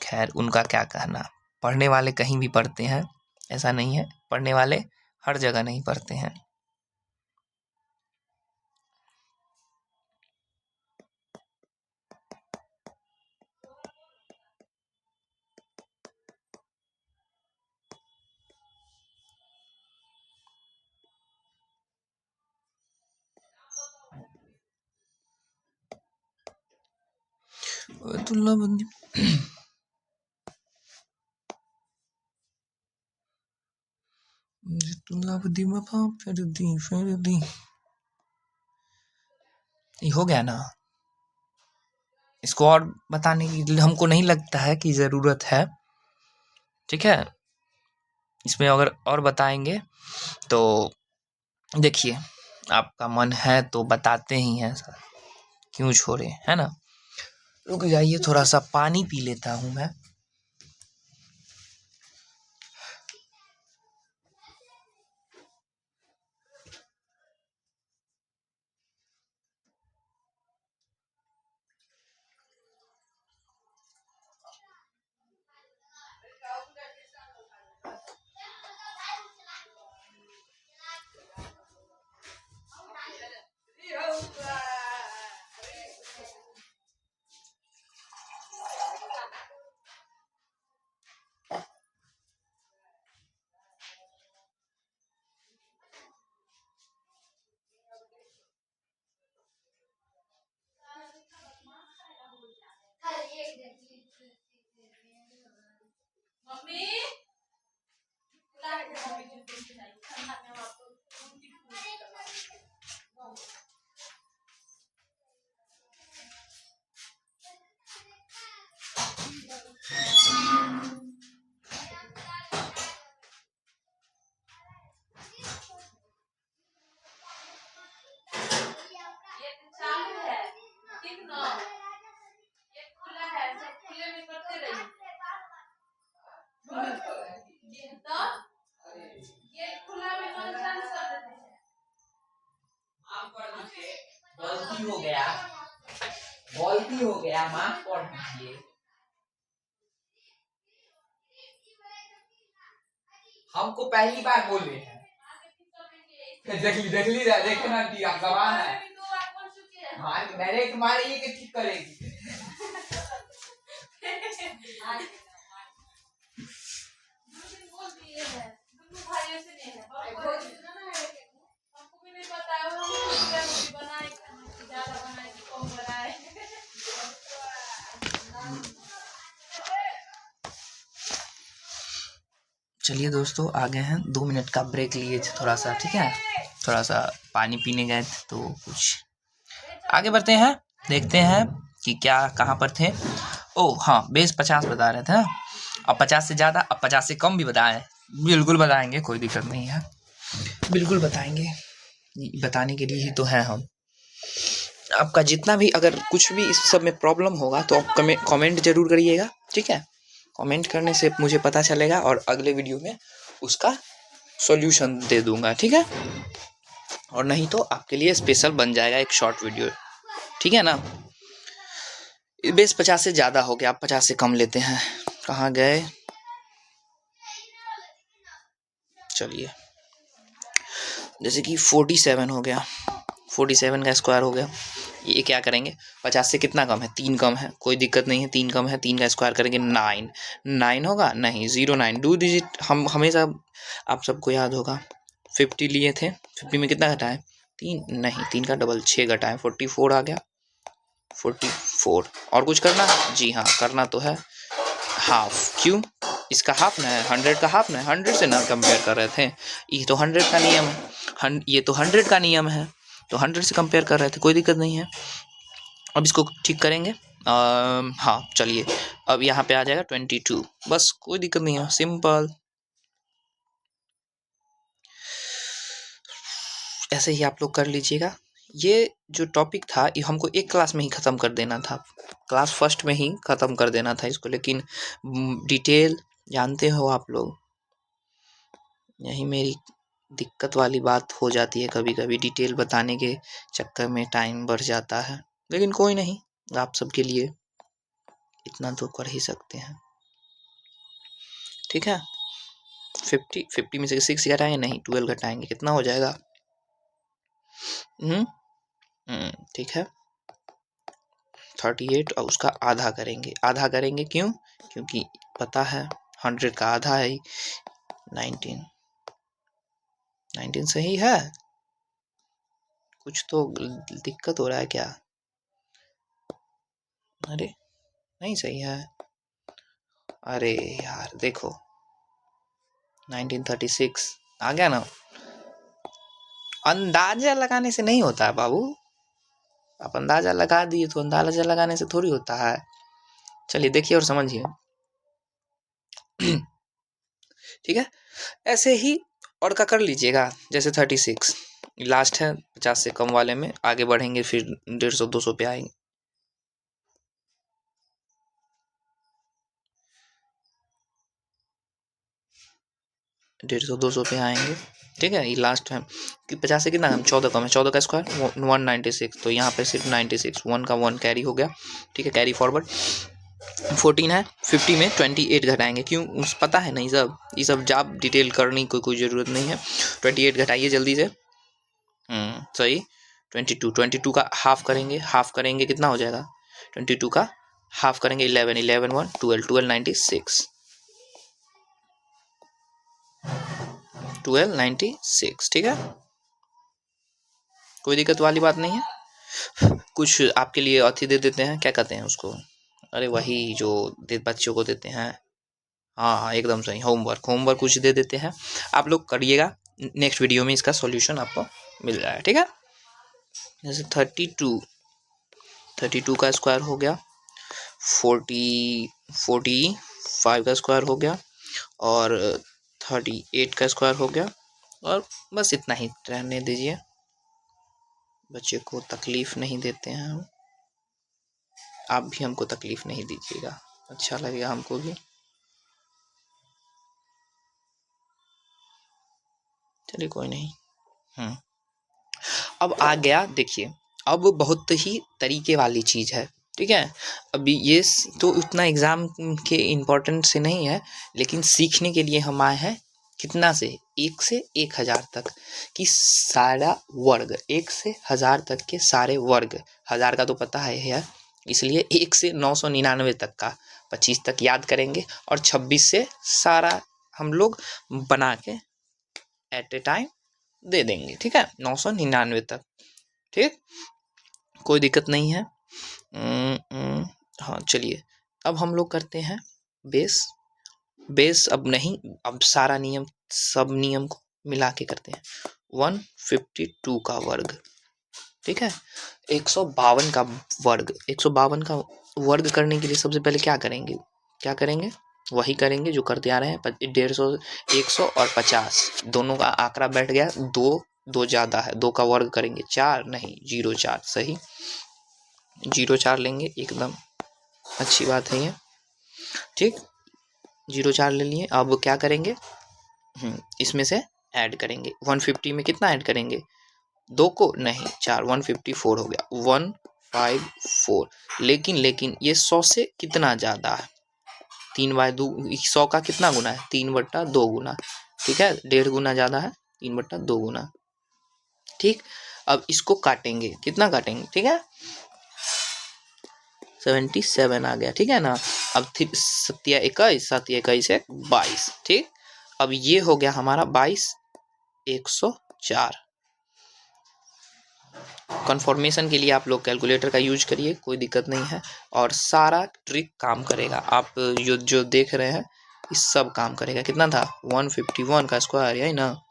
S1: खैर उनका क्या कहना। पढ़ने वाले कहीं भी पढ़ते हैं, ऐसा नहीं है, पढ़ने वाले हर जगह नहीं पढ़ते हैं। अब्दुल्ला बंदी ये हो गया ना, इसको और बताने की हमको नहीं लगता है कि ज़रूरत है, ठीक है। इसमें अगर और बताएंगे तो देखिए, आपका मन है तो बताते ही हैं सर, क्यों छोड़े, है ना। रुक जाइए, थोड़ा सा पानी पी लेता हूँ मैं। गलती हो गया, गलती हो गया, माफ कर दीजिए। हमको पहली बार बोले हैं। देख ली देखे ना कि आप गवाह है। मेरे तुम्हारे ये कि ठीक करेगी। चलिए दोस्तों, आ गए हैं, 2 मिनट का ब्रेक लिए थे थोड़ा सा, ठीक है। थोड़ा सा पानी पीने गए थे तो कुछ आगे बढ़ते हैं, देखते हैं कि क्या कहाँ पर थे। ओह हाँ, बेस 50 बता रहे थे। अब 50 से ज़्यादा, अब 50 से कम भी बताएं, बिल्कुल बताएंगे, कोई दिक्कत नहीं है, बिल्कुल बताएंगे। बताने के लिए ही तो हैं हम। आपका जितना भी अगर कुछ भी इस सब में प्रॉब्लम होगा तो आप कमेंट जरूर करिएगा, ठीक है। कमेंट करने से मुझे पता चलेगा और अगले वीडियो में उसका सॉल्यूशन दे दूंगा, ठीक है। और नहीं तो आपके लिए स्पेशल बन जाएगा एक शॉर्ट वीडियो, ठीक है ना। बेस 50 से ज़्यादा हो गया, आप 50 से कम लेते हैं। कहाँ गए, चलिए, जैसे कि 47 हो गया, 47 का स्क्वायर हो गया। ये क्या करेंगे, 50 से कितना कम है, 3 कम है, कोई दिक्कत नहीं है, 3 कम है, 3 का स्क्वायर करेंगे 9, 9 होगा नहीं, 09, 2 डिजिट। हम हमेशा, आप सबको याद होगा 50 लिए थे, 50 में कितना घटा है, 3 नहीं, 3 का डबल 6 घटा है, 44 आ गया, 44। और कुछ करना, जी हाँ करना तो है, हाफ, क्यों, इसका हाफ ना है, 100 का हाफ ना है, 100 से ना कंपेयर कर रहे थे, ये तो 100 का नियम है, ये तो 100 का नियम है, तो 100 से कंपेयर कर रहे थे, कोई दिक्कत नहीं है। अब इसको ठीक करेंगे, हाँ चलिए, अब यहाँ पे आ जाएगा 22, बस कोई दिक्कत नहीं है, सिंपल। ऐसे ही आप लोग कर लीजिएगा। ये जो टॉपिक था ये हमको एक क्लास में ही ख़त्म कर देना था, क्लास फर्स्ट में ही ख़त्म कर देना था इसको, लेकिन डिटेल जानते हो आप लोग, यही मेरी दिक्कत वाली बात हो जाती है, कभी कभी डिटेल बताने के चक्कर में टाइम बढ़ जाता है, लेकिन कोई नहीं, आप सबके लिए इतना तो कर ही सकते हैं, ठीक है। 50 में से 6 घटाएंगे, नहीं 12 घटाएंगे, कितना हो जाएगा, ठीक है 38, और उसका आधा करेंगे, आधा करेंगे क्यों, क्योंकि पता है 100 का आधा है 19, 19 सही है, कुछ तो दिक्कत हो रहा है क्या, अरे नहीं सही है, अरे यार देखो 1936 आ गया ना, अंदाजा लगाने से नहीं होता है बाबू, आप अंदाजा लगा दिए, तो अंदाजा लगाने से थोड़ी होता है। चलिए देखिए और समझिए। ठीक है, ऐसे ही और का कर लीजिएगा। जैसे 36 लास्ट है, 50 से कम वाले में आगे बढ़ेंगे, फिर 150 200 पे आएंगे। डेढ़ सौ 200 पे आएंगे। ठीक है, ये लास्ट है कि 50 से कितना कम, 14 कम है, 14 का स्क्वायर 196, तो यहाँ पे सिर्फ 96, 1 का 1 कैरी हो गया। ठीक है, कैरी फॉरवर्ड। 14 है, 50 में 28 घटाएंगे, क्यों पता है नहीं सब, ये सब जॉब डिटेल करने की कोई ज़रूरत नहीं है। 28 घटाइए जल्दी से। सही। 22 का हाफ करेंगे, हाफ करेंगे कितना हो जाएगा, 22 का हाफ करेंगे 11, 11 1 12, 1296, 1296। ठीक है, कोई दिक्कत वाली बात नहीं है। कुछ आपके लिए अथी दे देते हैं, क्या कहते हैं उसको, अरे वही जो बच्चों को देते हैं। हाँ हाँ एकदम सही, होमवर्क, होमवर्क कुछ दे देते हैं, आप लोग करिएगा। नेक्स्ट वीडियो में इसका सॉल्यूशन आपको मिल जाएगा। ठीक है, जैसे 32 का स्क्वायर हो गया, 45 का स्क्वायर हो गया, और 38 का स्क्वायर हो गया, और बस इतना ही रहने दीजिए, बच्चे को तकलीफ नहीं देते हैं हम, आप भी हमको तकलीफ नहीं दीजिएगा, अच्छा लगेगा हमको भी। चलिए कोई नहीं। अब आ गया, देखिए अब बहुत ही तरीके वाली चीज़ है। ठीक है, अभी ये तो उतना एग्ज़ाम के इम्पोर्टेंट से नहीं है, लेकिन सीखने के लिए हम आए हैं कितना से 1 से 1000 तक कि सारा वर्ग, 1 से 1000 तक के सारे वर्ग, 1000 का तो पता है यार, इसलिए 1 से 999 तक का 25 तक याद करेंगे, और 26 से सारा हम लोग बना के एट ए टाइम दे देंगे। ठीक है, 999 तक। ठीक, कोई दिक्कत नहीं है। हाँ चलिए, अब हम लोग करते हैं बेस। बेस अब नहीं, अब सारा नियम, सब नियम को मिला के करते हैं। 152 का वर्ग, ठीक है, 152 का वर्ग, 152 का वर्ग करने के लिए सबसे पहले क्या करेंगे, क्या करेंगे, वही करेंगे जो करते आ रहे हैं। 150, 100 और 50 दोनों का आंकड़ा बैठ गया, दो ज़्यादा है, 2 का वर्ग करेंगे, 4 नहीं 0,4, सही 0,4 लेंगे, एकदम अच्छी बात है ये। ठीक, 0,4 ले लिए। अब क्या करेंगे, इसमें से ऐड करेंगे। 150 में कितना ऐड करेंगे, 2 को नहीं 4, 154 हो गया, 154। लेकिन ये 100 से कितना ज़्यादा है, 3/2, 100 का कितना गुना है, 3/2 गुना। ठीक है, 1.5 गुना ज़्यादा है, 3/2 गुना। ठीक, अब इसको काटेंगे, कितना काटेंगे, ठीक है 77 आ गया। ठीक है ना, अब 7 21 22। ठीक, अब ये हो गया हमारा 22 104। कन्फर्मेशन के लिए आप लोग कैलकुलेटर का यूज करिए, कोई दिक्कत नहीं है, और सारा ट्रिक काम करेगा। आप जो देख रहे हैं इस सब काम करेगा। कितना था, 151 का स्क्वायर, यही ना।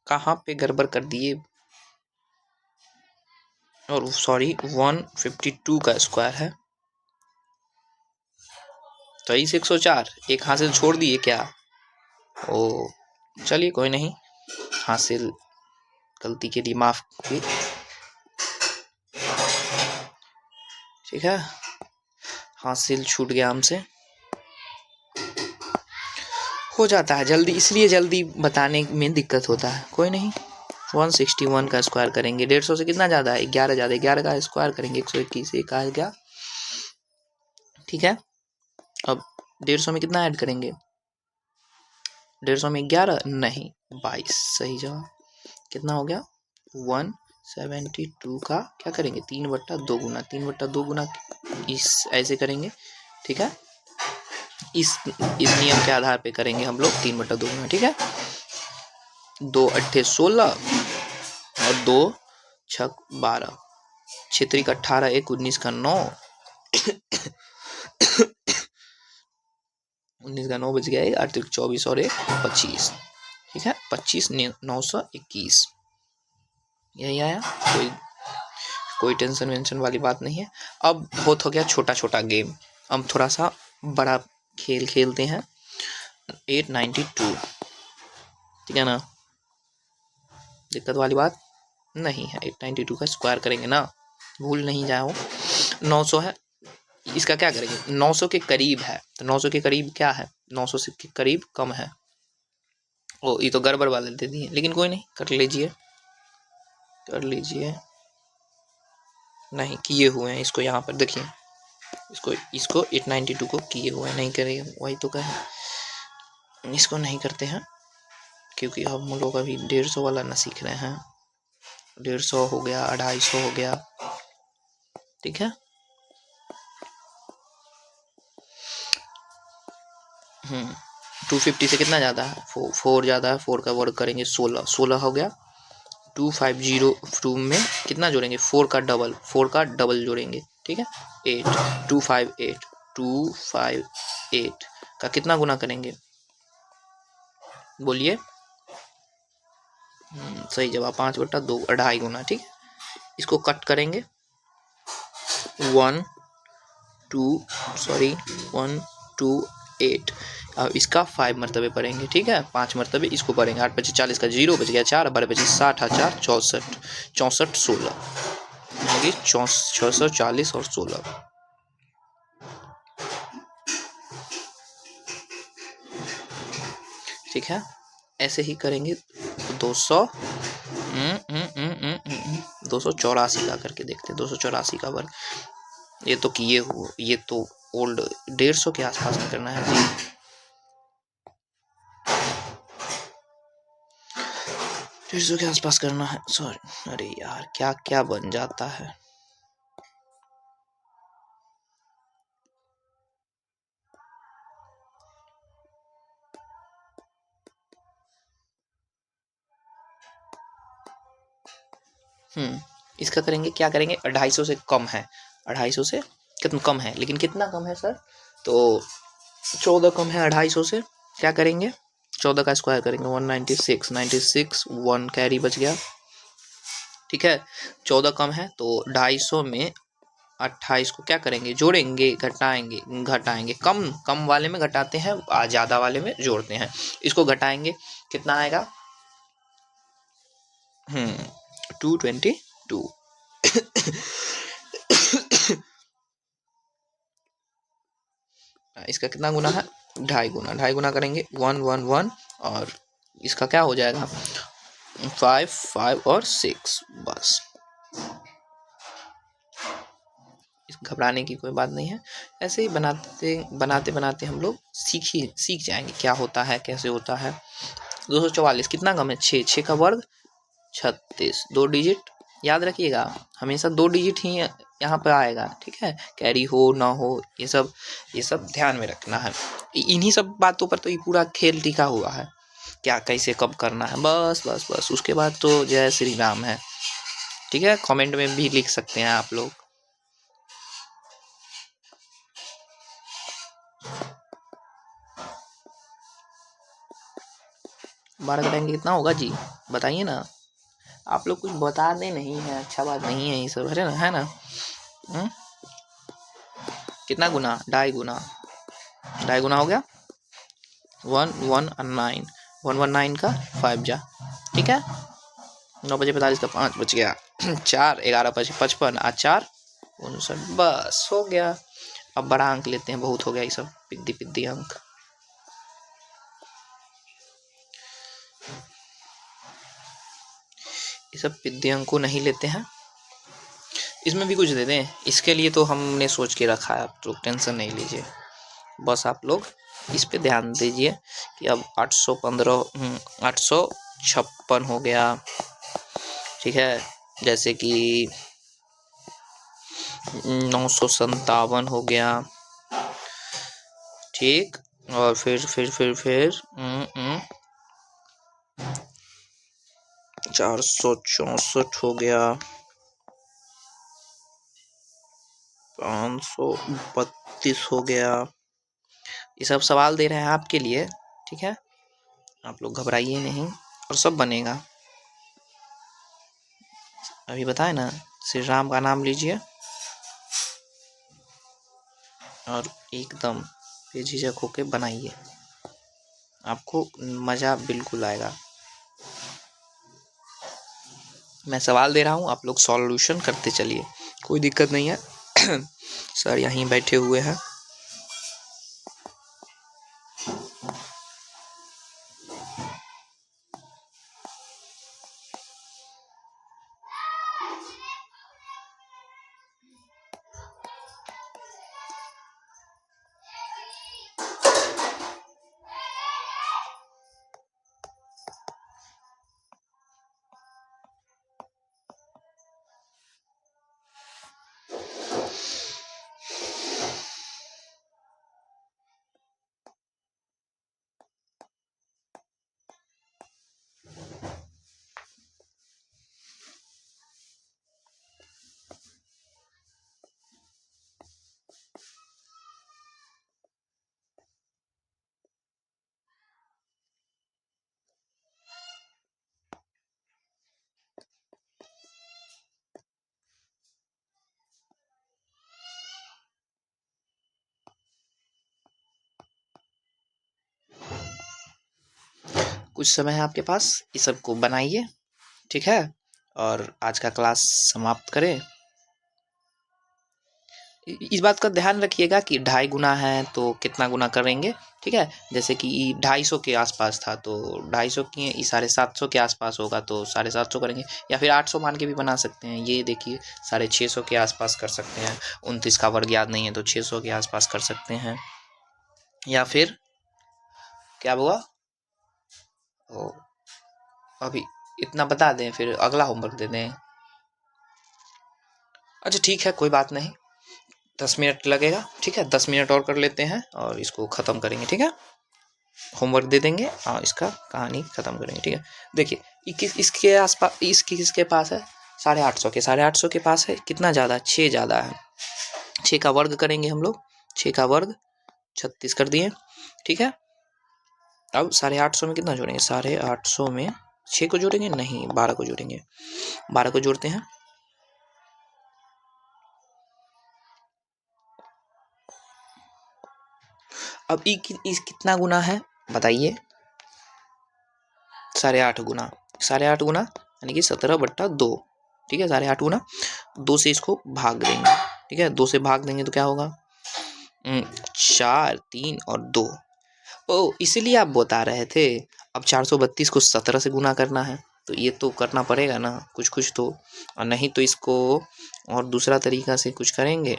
S1: कहाँ पे गड़बड़ कर दिए, और सॉरी 152 का स्क्वायर है, 23 104, एक हासिल छोड़ दिए क्या, ओ चलिए कोई नहीं, हासिल गलती के लिए माफ की। ठीक है, हासिल छूट गया हमसे, हो जाता है जल्दी, इसलिए जल्दी बताने में दिक्कत होता है, कोई नहीं। 161 का स्क्वायर करेंगे, 150 से कितना ज़्यादा है, 11 ज़्यादा, 11 का स्क्वायर करेंगे 121, एक आ गया। ठीक है, अब 150 में कितना ऐड करेंगे, 150 में 11 नहीं 22, सही जवाब। कितना हो गया, 172 का क्या करेंगे, 3/2 गुना, 3/2 गुना इस ऐसे करेंगे। ठीक है, इस नियम के आधार पे करेंगे हम लोग 3/2 गुना। ठीक है, 2 8 16 और 2 6 12, 6 का 18, 1 19 का 9, 19 का 9 बज गया, 8 तिक 24 और 1 25, ठीक है 25 921, यही आया। कोई टेंशन वेंशन वाली बात नहीं है। अब बहुत हो गया छोटा छोटा गेम, अब थोड़ा सा बड़ा खेल खेलते हैं। 892, ठीक है ना, दिक्कत वाली बात नहीं है। 892 का स्क्वायर करेंगे ना, भूल नहीं जाओ। 900 है, इसका क्या करेंगे, 900 के करीब है, तो 900 के करीब क्या है, 900 से के करीब कम है। ओ ये तो गड़बड़ वाले दे दिए, लेकिन कोई नहीं, कर लीजिए कर लीजिए। नहीं किए हुए हैं इसको, यहाँ पर देखिए, इसको 892 को किए हुए हैं, नहीं करेंगे, वही तो कहें, इसको नहीं करते हैं क्योंकि हम लोग अभी 150 वाला ना सीख रहे हैं। 150 हो गया, 250 हो गया, ठीक है। 250 से कितना ज़्यादा है, 4 ज़्यादा है, 4 का वर्ग करेंगे 16, 16 हो गया। 250 में कितना जोड़ेंगे, 4 का डबल जोड़ेंगे, ठीक है 8, 258 का कितना गुना करेंगे, बोलिए। सही जवाब 5/2, 2.5 गुना, ठीक है। इसको कट करेंगे, 1 2 8, अब इसका 5 मरतबे पढ़ेंगे, ठीक है 5 मरतबे इसको पढ़ेंगे। 8 25 40 का 0 बच गया 4, 12 25 60, 4 64, 64 16, 640 और 16, ठीक है। ऐसे ही करेंगे 200 284 का करके देखते हैं। 284 का वर्ग, ये तो किए हुए, ये तो ओल्ड 150 के आसपास में करना है जी। 150 के आसपास करना है, सॉरी, अरे यार क्या क्या बन जाता है। इसका करेंगे, क्या करेंगे, 250 से कम है, 250 से कितना कम है, लेकिन कितना कम है सर, तो 14 कम है 250 से, क्या करेंगे 14 का स्क्वायर करेंगे, 196, 96 1 कैरी बच गया, ठीक है। 14 कम है तो 250 में 28 को क्या करेंगे, जोड़ेंगे, घटाएंगे, कम वाले में घटाते हैं, ज़्यादा वाले में जोड़ते हैं। इसको घटाएंगे, कितना आएगा 222 इसका कितना गुना है, 2.5 गुना करेंगे, 1 1 1, और इसका क्या हो जाएगा 5 5 और 6, बस। घबराने की कोई बात नहीं है, ऐसे ही बनाते बनाते हम लोग सीख जाएंगे क्या होता है, कैसे होता है। 244 कितना कम है, 6 का वर्ग 36, 2 डिजिट याद रखिएगा, हमेशा 2 डिजिट ही यहाँ पे आएगा, ठीक है, कैरी हो ना हो, ये सब ध्यान में रखना है। इन्हीं सब बातों पर तो ये पूरा खेल टिका हुआ है, क्या कैसे कब करना है, बस बस बस, उसके बाद तो जय श्री राम है, ठीक है। कमेंट में भी लिख सकते हैं आप लोग। बारह घटाएंगे कितना होगा जी, बताइए ना, आप लोग कुछ बताते नहीं है, अच्छा बात नहीं है ये सब, है ना। कितना गुना, 2.5 गुना हो गया, 119, 119 का 5 जा, ठीक है। 9 बजे 45 का 5 बच गया, 4 11 25 55, 4 59, बस हो गया। अब बड़ा अंक लेते हैं, बहुत हो गया ये सब पिद्दी अंक। ये सब पिद्दी अंक को नहीं लेते हैं, इसमें भी कुछ दे दें, इसके लिए तो हमने सोच के रखा है, आप लोग टेंशन नहीं लीजिए, बस आप लोग इस पे ध्यान दीजिए कि अब 815 856 हो गया, ठीक है, जैसे कि 957 हो गया, ठीक, और फिर 464 हो गया, 532 हो गया, ये सब सवाल दे रहे हैं आपके लिए, ठीक है, आप लोग घबराइए नहीं और सब बनेगा। अभी बताए ना, श्री राम का नाम लीजिए और एकदम बेझिझक होके बनाइए, आपको मज़ा बिल्कुल आएगा। मैं सवाल दे रहा हूँ, आप लोग सॉल्यूशन करते चलिए, कोई दिक्कत नहीं है। सर यहीं बैठे हुए हैं। कुछ समय है आपके पास, इस सब को बनाइए, ठीक है, और आज का क्लास समाप्त करें। इस बात का ध्यान रखिएगा कि 2.5 गुना है तो कितना गुना करेंगे, ठीक है। जैसे कि 250 के आसपास था तो 250 की 750 के आसपास होगा तो 750 करेंगे, या फिर 800 मान के भी बना सकते हैं। ये देखिए 650 के आसपास कर सकते हैं, 29 का वर्ग याद नहीं है तो 600 के आसपास कर सकते हैं, या फिर क्या हुआ ओ, अभी इतना बता दें फिर अगला होमवर्क दे दें। अच्छा ठीक है, कोई बात नहीं, 10 मिनट लगेगा, ठीक है, 10 मिनट और कर लेते हैं और इसको ख़त्म करेंगे, ठीक है। होमवर्क दे देंगे और इसका कहानी ख़त्म करेंगे, ठीक है। देखिए इसके आसपास किसके पास है 850 के, 850 के पास है कितना ज़्यादा, 6 ज़्यादा है। 6 का वर्ग करेंगे हम लोग, 6 का वर्ग 36 कर दिए, ठीक है। अब 850 में कितना जोड़ेंगे, 850 में 6 को जोड़ेंगे, नहीं 12 को जोड़ेंगे, 12 को जोड़ते हैं। अब इस कितना गुना है बताइए, 8.5 गुना, 8.5 गुना यानी कि 17/2, ठीक है। 8.5 गुना 2 से इसको भाग देंगे, ठीक है, 2 से भाग देंगे तो क्या होगा 4, 3 और 2। ओ इसलिए आप बता रहे थे। अब 432 को 17 से गुना करना है तो ये तो करना पड़ेगा ना कुछ कुछ तो, और नहीं तो इसको और दूसरा तरीका से कुछ करेंगे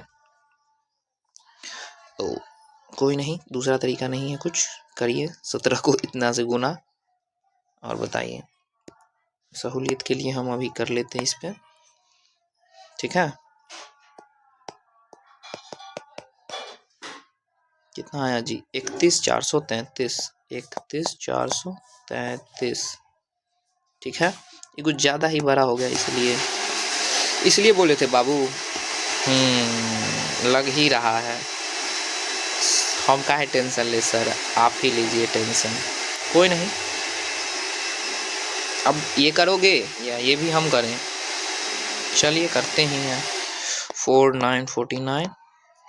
S1: तो कोई नहीं, दूसरा तरीका नहीं है कुछ, करिए 17 को इतना से गुना और बताइए। सहूलियत के लिए हम अभी कर लेते हैं इस पे, ठीक है। कितना आया जी, 31,433, 31,433, ठीक है। ये कुछ ज़्यादा ही बड़ा हो गया, इसलिए बोले थे बाबू। लग ही रहा है, हम काहे टेंशन ले सर, आप ही लीजिए टेंशन, कोई नहीं। अब ये करोगे या ये भी हम करें, चलिए करते ही हैं। 4949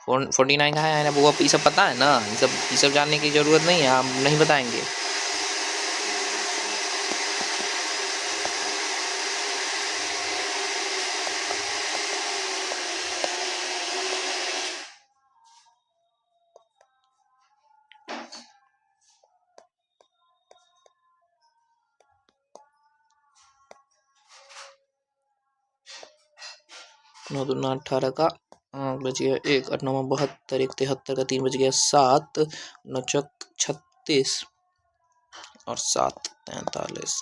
S1: 49 कहाँ है ना वो, ये सब पता है ना, ये सब जानने की ज़रूरत नहीं है, हम नहीं बताएंगे। नौ दूना 18 का बच गया 1, 8 9 72, 1 73 का 3 बच गया 7, 9 चौक 36 और 7 43।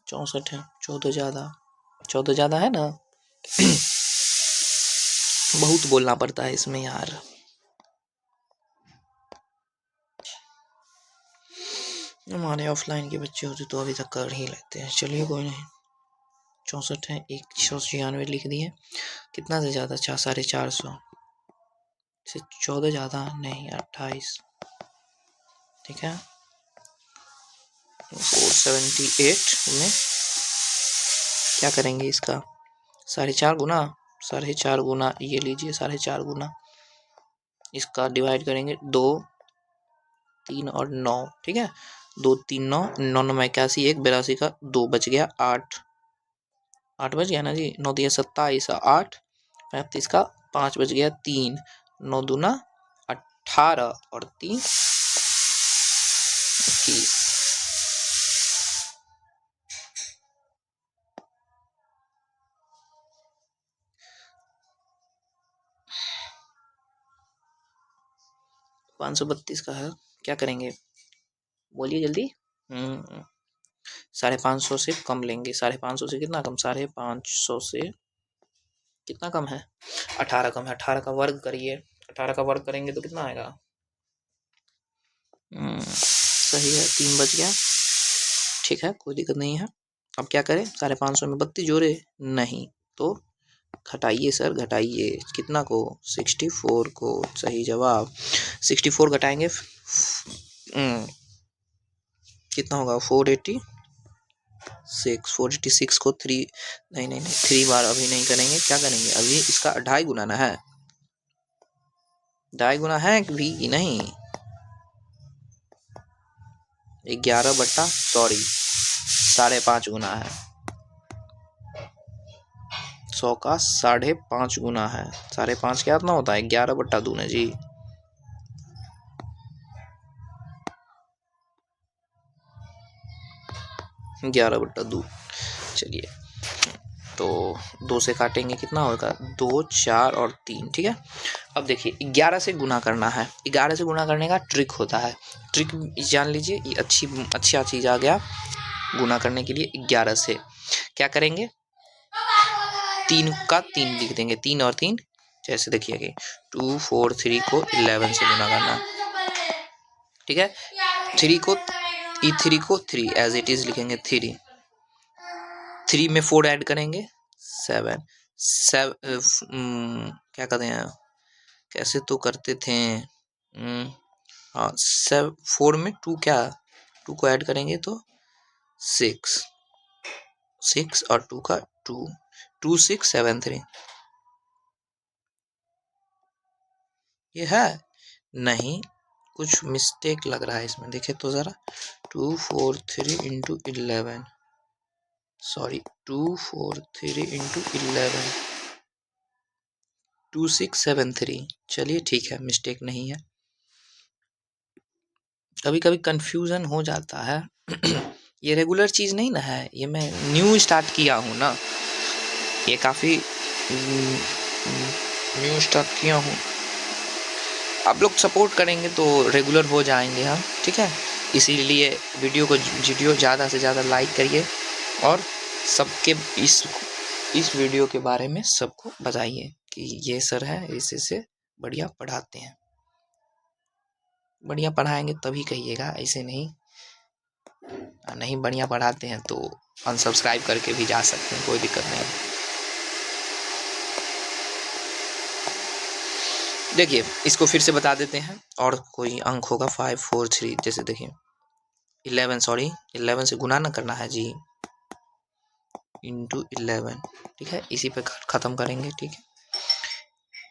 S1: चौसठ है, 14 ज़्यादा है ना। बहुत बोलना पड़ता है इसमें यार। हमारे ऑफलाइन के बच्चे होते तो अभी तक कर ही लेते हैं। चलिए कोई नहीं। 64 है, 196 लिख दिए। कितना से ज़्यादा? 450 से 14 ज़्यादा नहीं, 28। ठीक है, 478 में क्या करेंगे इसका? 4.5 गुना, 4.5 गुना ये लीजिए, 4.5 गुना इसका डिवाइड करेंगे 2, 3 और 9। ठीक है, 2 3 9, 9 9 81, 1 82 का 2 बच गया 8, 8 बच गया ना जी। 9 दिया 27, 8 35 का 5 बच गया 3, 9 दूना 18 और 3 21। पाँच 532 का है, क्या करेंगे? बोलिए जल्दी। 550 से कम लेंगे। 550 से कितना कम? 550 से कितना कम है? 18 कम है। 18 का वर्ग करिए। 18 का वर्ग करेंगे तो कितना आएगा? सही है, 3 बच गया। ठीक है, कोई दिक्कत नहीं है। अब क्या करें? 550 में 32 जोड़े नहीं तो घटाइए सर, घटाइए। कितना को? 64 को। सही जवाब। 64 घटाएंगे कितना होगा? 486 को 3 नहीं 3 बार अभी नहीं करेंगे। क्या करेंगे अभी? इसका 2.5 गुना है। 2.5 गुना है भी नहीं, 11 बट्टा 5.5 गुना है। 100 का 5.5 गुना है। 5.5 क्या इतना होता है? 11 बट्टा 2 ना जी। ग्यारह बट्टा 2। चलिए, तो 2 से काटेंगे कितना होगा? 2 4 और 3। ठीक है, अब देखिए 11 से गुना करना है। 11 से गुना करने का ट्रिक होता है। ट्रिक जान लीजिए, ये अच्छा चीज़ आ गया गुना करने के लिए। 11 से क्या करेंगे? 3 का 3 लिख देंगे। 3 और 3 जैसे देखिए कि 2 4 3 को 11 से गुना करना। ठीक है, 3 को 3 एज इट इज लिखेंगे। 3 में 4 ऐड करेंगे 7 क्या कहते हैं, कैसे तो करते थे। हाँ, 4 में 2 क्या? 2 को ऐड करेंगे तो 6 और 2 का 2 6 7 3। ये है नहीं, कुछ मिस्टेक लग रहा है इसमें। देखे तो ज़रा। 2 4 3 इंटू 11, सॉरी 2 4 3 इंटू 11, 2 6 7 3। चलिए ठीक है, मिस्टेक नहीं है। कभी कभी कंफ्यूजन हो जाता है। ये रेगुलर चीज़ नहीं ना है, ये मैं न्यू स्टार्ट किया हूँ ना, ये काफ़ी न्यू स्टार्ट किया हूँ। आप लोग सपोर्ट करेंगे तो रेगुलर हो जाएंगे हम। ठीक है, इसीलिए वीडियो ज़्यादा से ज़्यादा लाइक करिए और सबके इस वीडियो के बारे में सबको बताइए कि ये सर है, इससे बढ़िया पढ़ाते हैं। बढ़िया पढ़ाएंगे तभी कहिएगा, ऐसे नहीं बढ़िया पढ़ाते हैं तो अनसब्सक्राइब करके भी जा सकते हैं, कोई दिक्कत नहीं। देखिए इसको फिर से बता देते हैं और कोई अंक होगा 5 4 3। जैसे देखिए 11 से गुना ना करना है जी, इंटू 11। ठीक है, इसी पे ख़त्म करेंगे। ठीक है,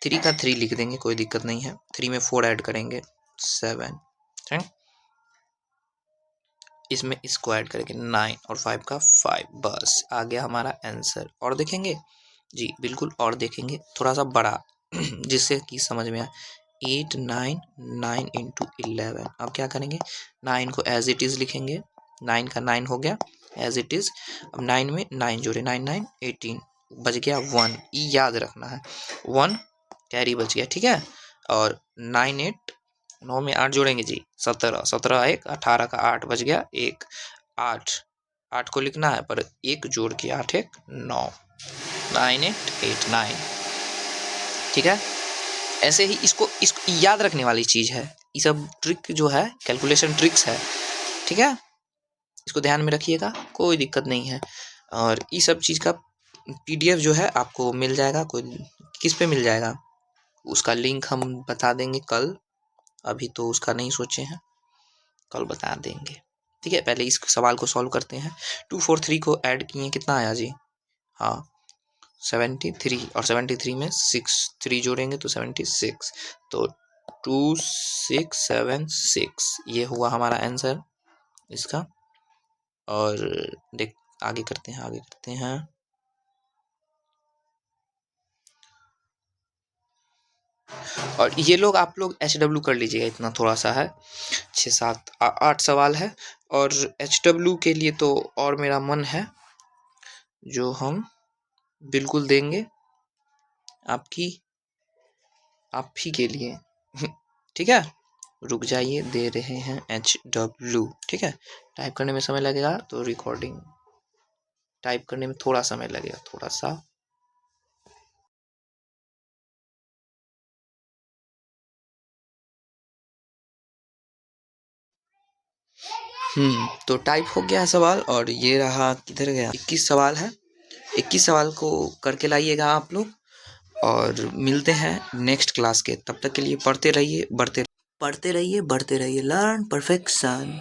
S1: 3 का 3 लिख देंगे, कोई दिक्कत नहीं है। 3 में 4 ऐड करेंगे 7। ठीक, इसमें इसको ऐड करेंगे 9 और 5 का 5। बस आ गया हमारा आंसर। और देखेंगे जी, बिल्कुल और देखेंगे थोड़ा सा बड़ा जिससे कि समझ में आए। 8 9 9 इंटू 11। अब क्या करेंगे? 9 को एज इट इज़ लिखेंगे। 9 का 9 हो गया एज इट इज़। अब 9 में 9 जोड़े, 9 9 18, बच गया 1। याद रखना है 1 कैरी बच गया। ठीक है, और 9 8 9 में 8 जोड़ेंगे जी 17, 17 1 18 का 8 बच गया 1 8। 8 को लिखना है पर 1 जोड़ के 8 1 9, 9 8 8 9। ठीक है, ऐसे ही इसको याद रखने वाली चीज़ है। ये सब ट्रिक जो है कैलकुलेशन ट्रिक्स है। ठीक है, इसको ध्यान में रखिएगा, कोई दिक्कत नहीं है। और ये सब चीज़ का PDF जो है आपको मिल जाएगा। कोई किस पे मिल जाएगा उसका लिंक हम बता देंगे कल, अभी तो उसका नहीं सोचे हैं, कल बता देंगे। ठीक है, पहले इस सवाल को सॉल्व करते हैं। 2 4 3 को ऐड किए कितना आया जी? हाँ 73, और 73 में 6 3 जोड़ेंगे तो 76, तो 2676 ये हुआ हमारा आंसर इसका। और देख आगे करते हैं, आगे करते हैं। और ये लोग आप लोग HW कर लीजिएगा, इतना थोड़ा सा है, 6 7 8 सवाल है। और HW के लिए तो और मेरा मन है, जो हम बिल्कुल देंगे आपकी, आप ही के लिए। ठीक है, रुक जाइए, दे रहे हैं HW। ठीक है, टाइप करने में समय लगेगा तो रिकॉर्डिंग टाइप करने में थोड़ा समय लगेगा, थोड़ा सा। तो टाइप हो गया है सवाल, और ये रहा, किधर गया, 21 सवाल है। 21 सवाल को करके लाइएगा आप लोग, और मिलते हैं नेक्स्ट क्लास के। तब तक के लिए पढ़ते रहिए, बढ़ते रहिए, बढ़ते रहिए। Learn perfection.